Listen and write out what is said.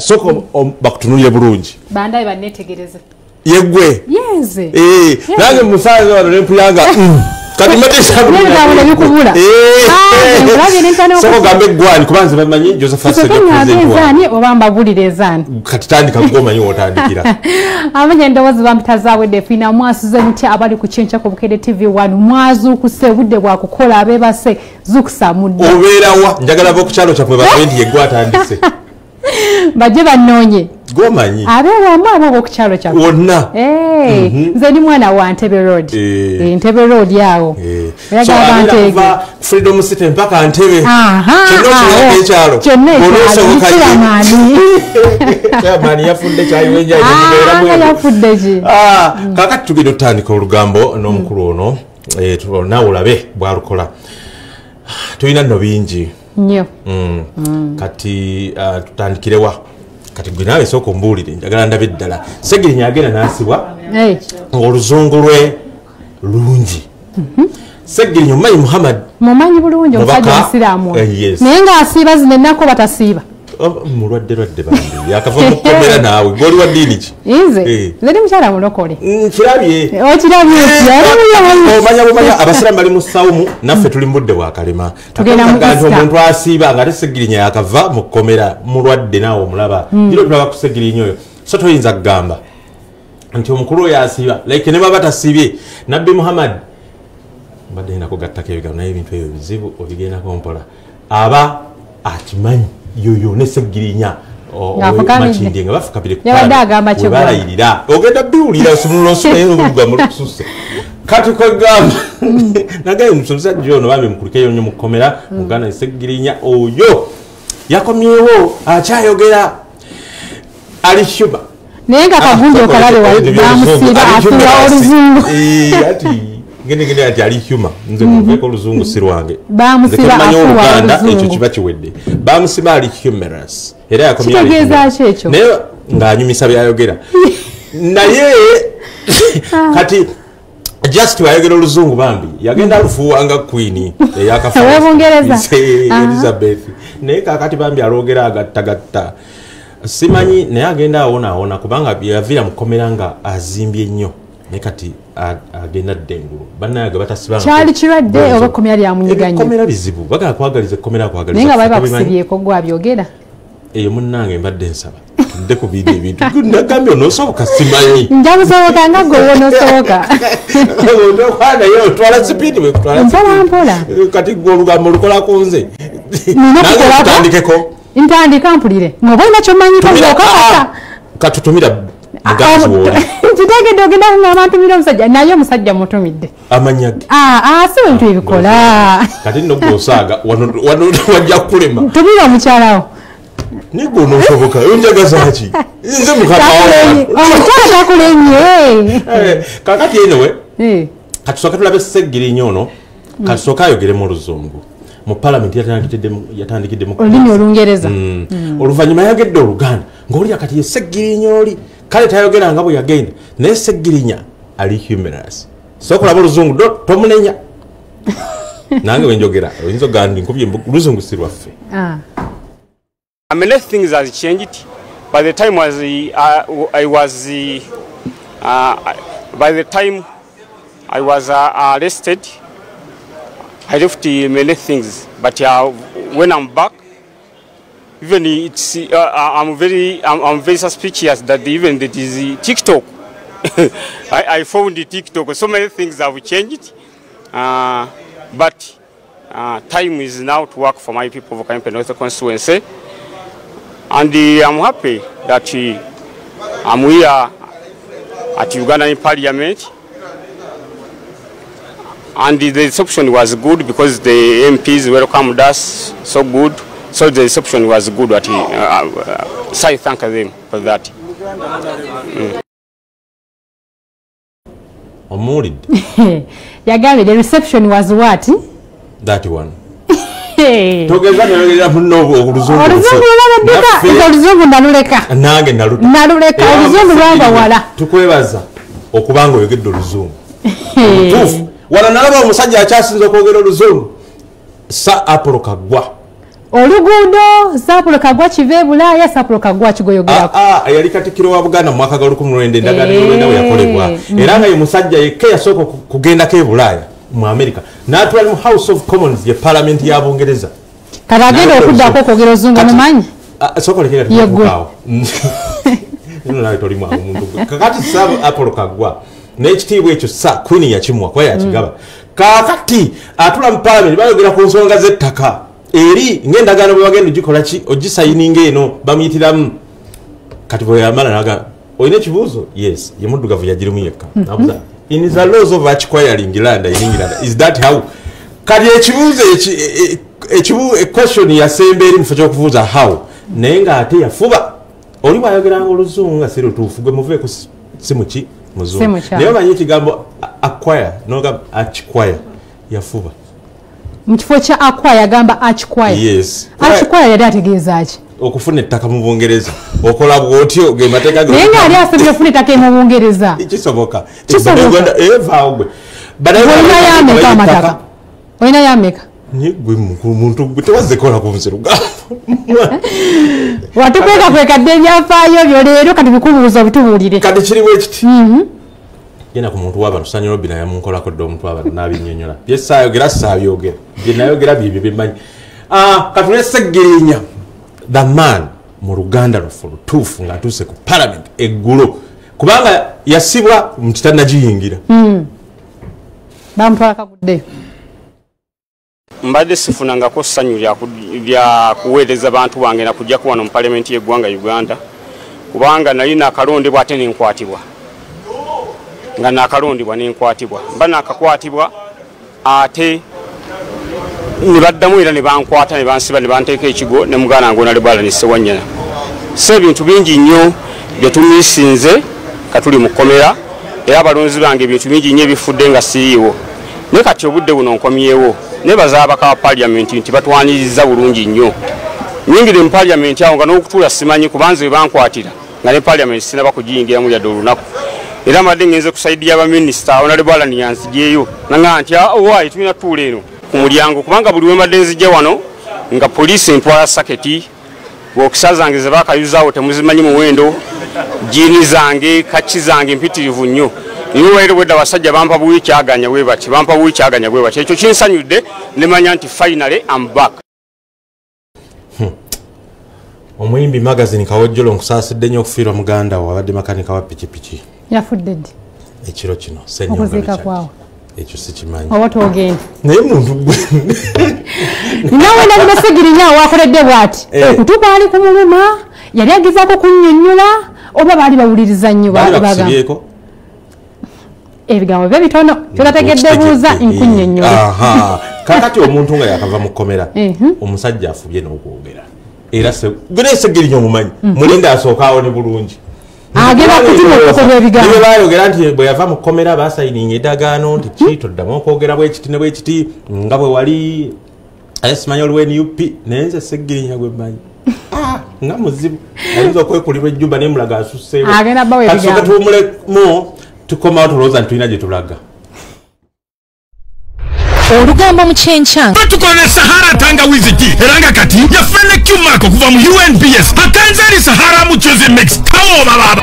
soko bakutunulye bulungi bandai banetegereze yegwe yenze nange musaza wano nempulanga kati matesa bula bikubula soko gambe gwani kubanze bamanyi Joseph Ssegirinya obamba bulirezani kati tandika kugomanyi wotandikira amanye ndowozi bampitazawe defina mwasuze mti abali kuchencha ku Bukede TV1 mwazu kusebudde bwa kukola abebase zukusamudde oberawa njagala bokuchalo chapwe batendi yegwatandise baje banonye gomanyi abewa mwa bokuchalo chapwe wonna nze ni mwana wa Ntebe Road Ntebe Road yawo yagaba Freedom City mpaka Ntebe kyonna mani yafudde kyayiwenja yafudde ki kakati tugenda otandika Olugambo n'omukulu ono nawe olabe bwalukola tulina nno bingi nnyo kati tutandikirewa kati gwe nawe sooka ombuulire njagala ndabe ddala Ssegirinya agenda n'asibwa ng'oluzungu lwe lungi Ssegirinya omumanyi Muhammad mumanyi bulungi omusajja musiraamu naye ng'asiiba zino ennaku batasiiba mulwadde bambi yakava mu kkomera naawe gwoli wa ddiini ki nze ndi mukyala mulokole kirabye omanya abasiraamu bali mu sawumu naffe tuli mu budde bwakalema nti omuntu asiiba nga ate Ssegirinya yakava mu kkomera mulwadde naawe omulaba giro tulaba ku Ssegirinya oyo so toyinza kugamba nti omukulu oyo asiiba like ne baba tasiibye Nabbi Muhammad mbadde nakugattako ebigambo naye ebintu ebyo bizibu obigendako mpola aba akimanyi yoyo ne Ssegirinya makindi nga bafukabire kubalayirira ogenda biwulira Olugambo lukususe kati kwegamba nagaye omusajja ono bambi mukulikeyo nnyo mu kkomera muganda Ssegirinya oyo yakomyewo akyayogera ali shuba naye nga kagundu okalabe bamusiba atuwa Oluzungu ngende ati ali huma nze muveko Oluzungu sirwange bamusiba atuwa Oluzungu ekyo kiba kiwedde bamusiba ali humorous era yakomya kitegeeza ekyo naye ng'anyumisa byayogera naye kati just wayogera Oluzungu bambi yagenda alufuwanga Queen eyakafa Elizabeth naye kakati bambi alogera agattagatta simanyi naye agenda awona kubanga yavira mukomera nga azimbye nnyo naye kati agenda ddengulu bannayaga batasiba kyali kirwadde oba komera lyamunyiganya komera bizibu bagala kwagaliza komera kwagaliza naye nga bali bakusibyeko gwabyogera eyo munnange mbadde nsaba nde ku bidi ebintu nagambye onoosoboka simanyi njabusoboka nga gwe wonosoboka ndokwana yo twala sipidi wekutwala mpola kati gwe Olugambo lukolako nze nange tutandikeko ntandika mpulire ngoba olina kyomanyiko okakasa katutumira mugazi woli nkitegedde ogenda kungamba ntumira omusajja naye omusajja mutumidde amanyage si bintu ebikola kati nno gwosaaga wano wajja kukulema tumira omukyalawo nigwe onoosoboka onjagazaki nze omukyala takulemye kakati enewe katusooka tulabe Ssegirinya ono katusooka ayogeremu Oluzungu mu Parliament yatandikiddemu olulimi Olungereza oluvannyuma yagedde Oluganda ng'oli akati ye Ssegirinya oli kale tayogera nga bwe yagenda naye Ssegirinya ali humorous so kulaba Oluzungu tomunenya nange wenjogera oyinza ogandi nkubye Oluzungu si lwaffe. Many things has changed. By the time I was arrested, I left many things, but when I'm back, even it's I'm very suspicious that even that is TikTok. I found the TikTok. So many things have changed, but time is now to work for my people of Kanyampe North constituency, and I'm happy that I'm here at Ugandan Parliament. And the reception was good because the MPs welcomed us so good. So the reception was good. So I thank them for that. Yagami, the reception was what? That one. Wala nalaba omusajja akyasinza okwogera Oluzungu sa Apollo kagwa Oluguudo Sapulo Kagwa kive Bulaya Sapulo Kagwa kigoyogerako. Yali Katikkiro wa Buganda mu mwaka ga 1990 endagaano y'olwenda yakolebwa. Era nga ye musajja yekka yasooka kugendako e Bulaya mu America. N'atwala mu House of Commons ye Parliament ya Bungereza. Kati agenda okuddako okwogera Oluzungu mumanyi? Sokolekera tukaawo. Nawe toli mwamu omuntu. Kakati Sapulo Kagwa n'ekitiibwa ekyo Queen yakimuwa kuba yakigaba. Kakati atula mu Parliament bayogera ku nsonga z'ettaka. Eri ng'endagaano bwe bagenda ogikola ki ogisayininga eno bamuyitiramu kati bwe yamala naga olina ekibuuzo yes ye muddugavu yagirimu yekka nabuuza in the laws of acquiring land in England is that how kati ekibuuzo a question yasemba eri mufo ky'okubuuza how naye ng'ate yafuba oli bw'ayogeranga Oluzungu nga si lutuufu gwe muveeko si muki muzungu naye omanyi ekigambo acquire n'ogamba acquire yafuba mkifo cha acquire yagamba acquire. Yes. Acquire yali ategeeza ki? Okufuna ettaka mu Bungereza. Okola bwotyo ge mateeka ge. Nenga ali asabye okufuna ettaka mu Bungereza. Kisoboka. Kisoboka. Eva ogwe. Olina yameka amataka. Olina yameka. Gwe muntu gwe tewaze kola ku nsiruga. Watukweka kwekadde ebyafaayo byo leero kati bikubuuza bitubuulire. Kati kiri bwe kiti. Yena ku muntu w'abantu Sanyu Robina yamunkolako dde omuntu w'abantu n'abinnyonnyola byesayogera sabyogera bye nayogera bibyo bimmanyi katule Ssegirinya the man mu Luganda lufu lutuufu ng'atuuse ku Parliament eggulo kubanga yasibwa mu kitannagiyingira bamutwala kaguddeyo mbadde sifunangako ssanyu lya kuweereza bantu bange na kujja kuwano mu Parliament y'eggwanga Uganda kubanga nali nakalondebwa ate nenkwatibwa nga nakalondibwa nenkwatibwa mba nakakwatibwa ate nibaddamu era ne bankwata ne bansiba ne banteeka ekigo ne muganda ngo nali bwala nesewanyana so ebintu bingi nnyo bye tumisinze katuli mu kkomera era abalonzi bange ebintu bingi nnyo ebifudde nga siriiwo naye kati obudde buno nkomyewo nebaza abaka wa Parliament nti batwaniriza bulungi nnyo nyingire mu Parliament awo nga n'okutuula simanyi kubanze bankwatira nga ne Parliament sinaba kugiyingiramu yadde olunaku era madde ngenze kusaidia aba minister onale bwala niyanzijeyo nanga nti owayi tulina tuula eno ku mulyango kubanga buli wemadde nzije wano nga poliisi entwala saketi bokisa zange ze bakayuzaawo temuzimanyi muwendo jini zange kachi zange mpitirivu nnyo niwe waire wedda basajja bampa buwi kyaganya webati bampa buwi kyaganya webati ekyo kinsanyudde nemanya nti finally I'm back. Omuyimbi magazine kawojjolo nkusaasidde nnyo okufiirwa muganda wo abadde makanika wa pikipiki yafudde ddi ekiro kino senyonga kwawo ekyo sikimanyi oba twogenda naye muntu gwe nawe ndabona Ssegirinya wakoledde bw'ati okutuuka ali ku muluma yali agezaako kunnyonnyola oba baali bawuliriza nnyo bagamba ebigambo bye bitono kyotategedde buuza nkunnyonnyola kakati omuntu nga yakava mu kkomera omusajja afubye n'okwogera era Ssegirinya omumanyi mulinda asookawo ne bulungi agenda kutima okukola ebigambo nibe bayogera nti bwe yava mu kkomera basayininga eddagaano nti ki toddamu okwogera bwekiti ne bwekiti nga bwe wali simanyi oliwo NUP naye nze Ssegirinya gwe mmanyi nga muzibu ayinza okwekulirwa ejjumba naye mulaga asusseewo kasooke tuwumulemu tukomawo tulowooza nti tulina gye tulaga Olugambo mu kyenkya tukola Sahara tangawizi tea eranga kati yafene Q-Mark okuva mu UNBS atanzali Sahara mu choose mix kawo baba